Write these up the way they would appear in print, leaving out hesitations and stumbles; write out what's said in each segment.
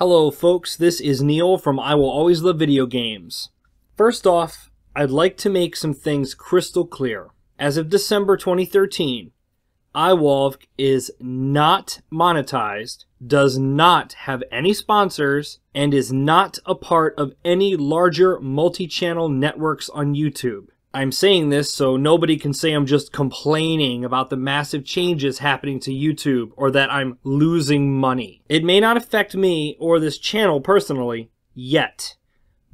Hello folks, this is Neil from I Will Always Love Video Games. First off, I'd like to make some things crystal clear. As of December 2013, IWALVG is not monetized, does not have any sponsors, and is not a part of any larger multi-channel networks on YouTube. I'm saying this so nobody can say I'm just complaining about the massive changes happening to YouTube or that I'm losing money. It may not affect me or this channel personally yet,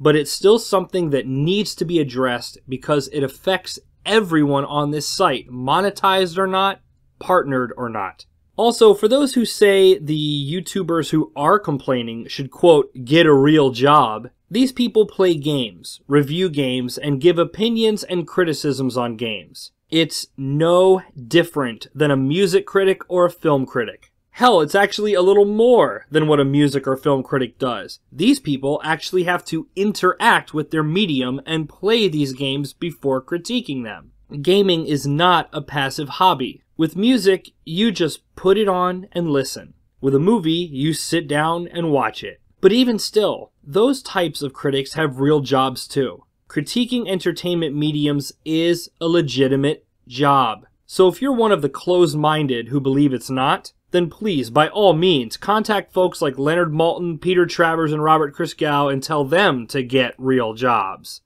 but it's still something that needs to be addressed because it affects everyone on this site, monetized or not, partnered or not. Also, for those who say the YouTubers who are complaining should, quote, get a real job, these people play games, review games, and give opinions and criticisms on games. It's no different than a music critic or a film critic. Hell, it's actually a little more than what a music or film critic does. These people actually have to interact with their medium and play these games before critiquing them. Gaming is not a passive hobby. With music, you just put it on and listen. With a movie, you sit down and watch it. But even still, those types of critics have real jobs too. Critiquing entertainment mediums is a legitimate job. So if you're one of the closed-minded who believe it's not, then please, by all means, contact folks like Leonard Maltin, Peter Travers, and Robert Christgau and tell them to get real jobs.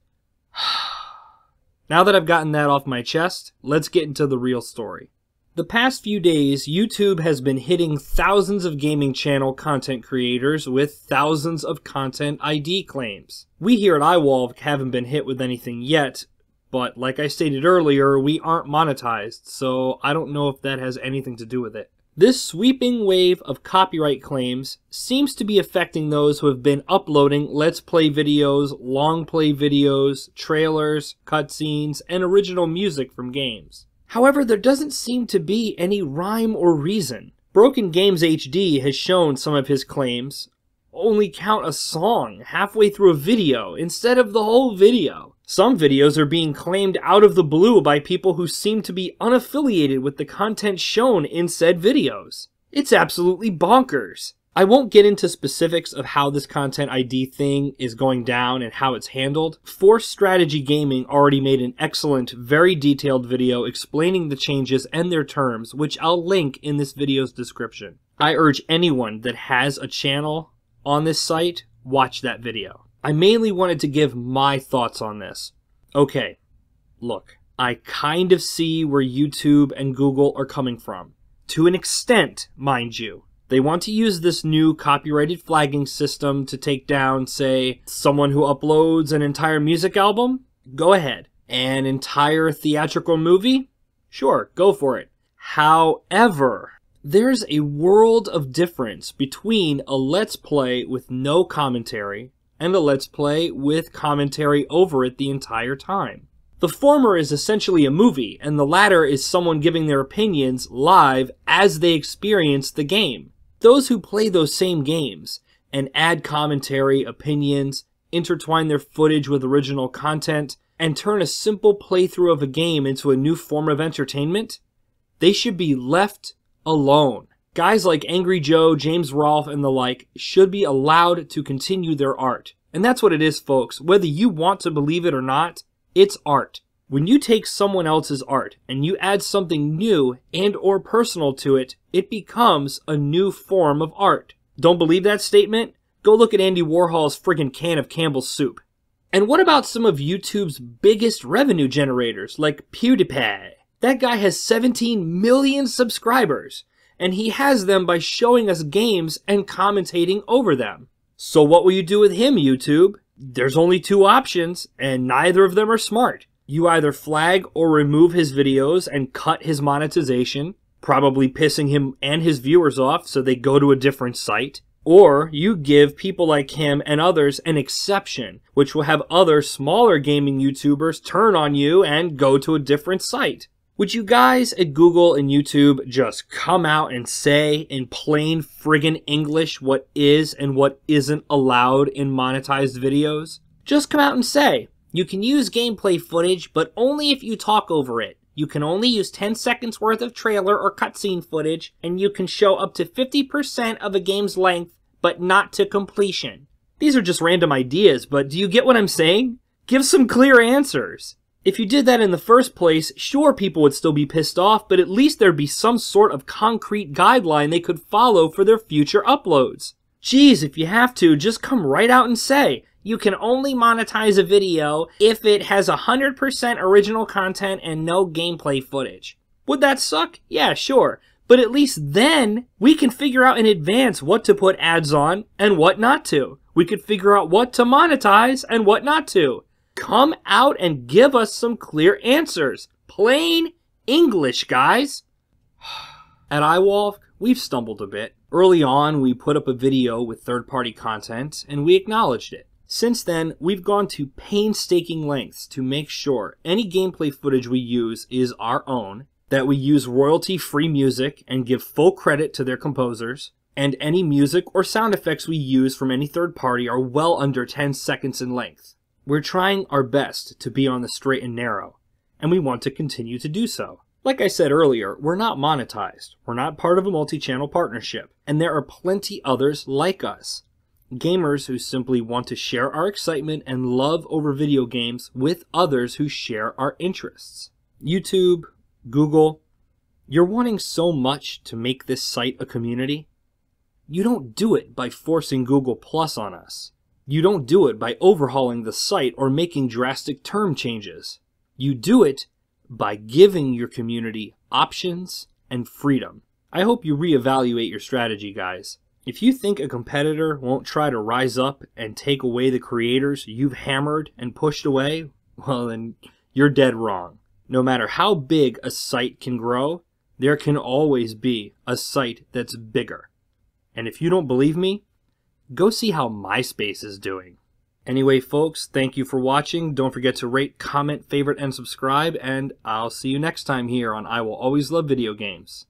Now that I've gotten that off my chest, let's get into the real story. The past few days, YouTube has been hitting thousands of gaming channel content creators with thousands of content ID claims. We here at IWALVG haven't been hit with anything yet, but like I stated earlier, we aren't monetized, so I don't know if that has anything to do with it. This sweeping wave of copyright claims seems to be affecting those who have been uploading Let's Play videos, long play videos, trailers, cutscenes, and original music from games. However, there doesn't seem to be any rhyme or reason. Broken Games HD has shown some of his claims only count a song halfway through a video instead of the whole video. Some videos are being claimed out of the blue by people who seem to be unaffiliated with the content shown in said videos. It's absolutely bonkers. I won't get into specifics of how this content ID thing is going down and how it's handled. Force Strategy Gaming already made an excellent, very detailed video explaining the changes and their terms, which I'll link in this video's description. I urge anyone that has a channel on this site, watch that video. I mainly wanted to give my thoughts on this. Okay, look, I kind of see where YouTube and Google are coming from. To an extent, mind you. They want to use this new copyrighted flagging system to take down, say, someone who uploads an entire music album? Go ahead. An entire theatrical movie? Sure, go for it. However, there's a world of difference between a Let's Play with no commentary and a Let's Play with commentary over it the entire time. The former is essentially a movie, and the latter is someone giving their opinions live as they experience the game. Those who play those same games and add commentary, opinions, intertwine their footage with original content, and turn a simple playthrough of a game into a new form of entertainment, they should be left alone. Guys like Angry Joe, James Rolfe, and the like should be allowed to continue their art. And that's what it is, folks. Whether you want to believe it or not, it's art. When you take someone else's art and you add something new and or personal to it, it becomes a new form of art. Don't believe that statement? Go look at Andy Warhol's friggin' can of Campbell's soup. And what about some of YouTube's biggest revenue generators, like PewDiePie? That guy has 17 million subscribers, and he has them by showing us games and commentating over them. So what will you do with him, YouTube? There's only two options, and neither of them are smart. You either flag or remove his videos and cut his monetization, probably pissing him and his viewers off so they go to a different site. Or you give people like him and others an exception, which will have other smaller gaming YouTubers turn on you and go to a different site. Would you guys at Google and YouTube just come out and say in plain friggin' English what is and what isn't allowed in monetized videos? Just come out and say, you can use gameplay footage, but only if you talk over it. You can only use 10 seconds worth of trailer or cutscene footage, and you can show up to 50% of a game's length, but not to completion. These are just random ideas, but do you get what I'm saying? Give some clear answers. If you did that in the first place, sure, people would still be pissed off, but at least there'd be some sort of concrete guideline they could follow for their future uploads. Geez, if you have to, just come right out and say, you can only monetize a video if it has 100% original content and no gameplay footage. Would that suck? Yeah, sure. But at least then, we can figure out in advance what to put ads on and what not to. We could figure out what to monetize and what not to. Come out and give us some clear answers. Plain English, guys. At IWALVG, we've stumbled a bit. Early on, we put up a video with third-party content, and we acknowledged it. Since then, we've gone to painstaking lengths to make sure any gameplay footage we use is our own, that we use royalty-free music and give full credit to their composers, and any music or sound effects we use from any third party are well under 10 seconds in length. We're trying our best to be on the straight and narrow, and we want to continue to do so. Like I said earlier, we're not monetized, we're not part of a multi-channel partnership, and there are plenty others like us. Gamers who simply want to share our excitement and love over video games with others who share our interests. YouTube, Google, you're wanting so much to make this site a community. You don't do it by forcing Google Plus on us. You don't do it by overhauling the site or making drastic term changes. You do it by giving your community options and freedom. I hope you reevaluate your strategy, guys. If you think a competitor won't try to rise up and take away the creators you've hammered and pushed away, well then, you're dead wrong. No matter how big a site can grow, there can always be a site that's bigger. And if you don't believe me, go see how MySpace is doing. Anyway, folks, thank you for watching. Don't forget to rate, comment, favorite, and subscribe, and I'll see you next time here on I Will Always Love Video Games.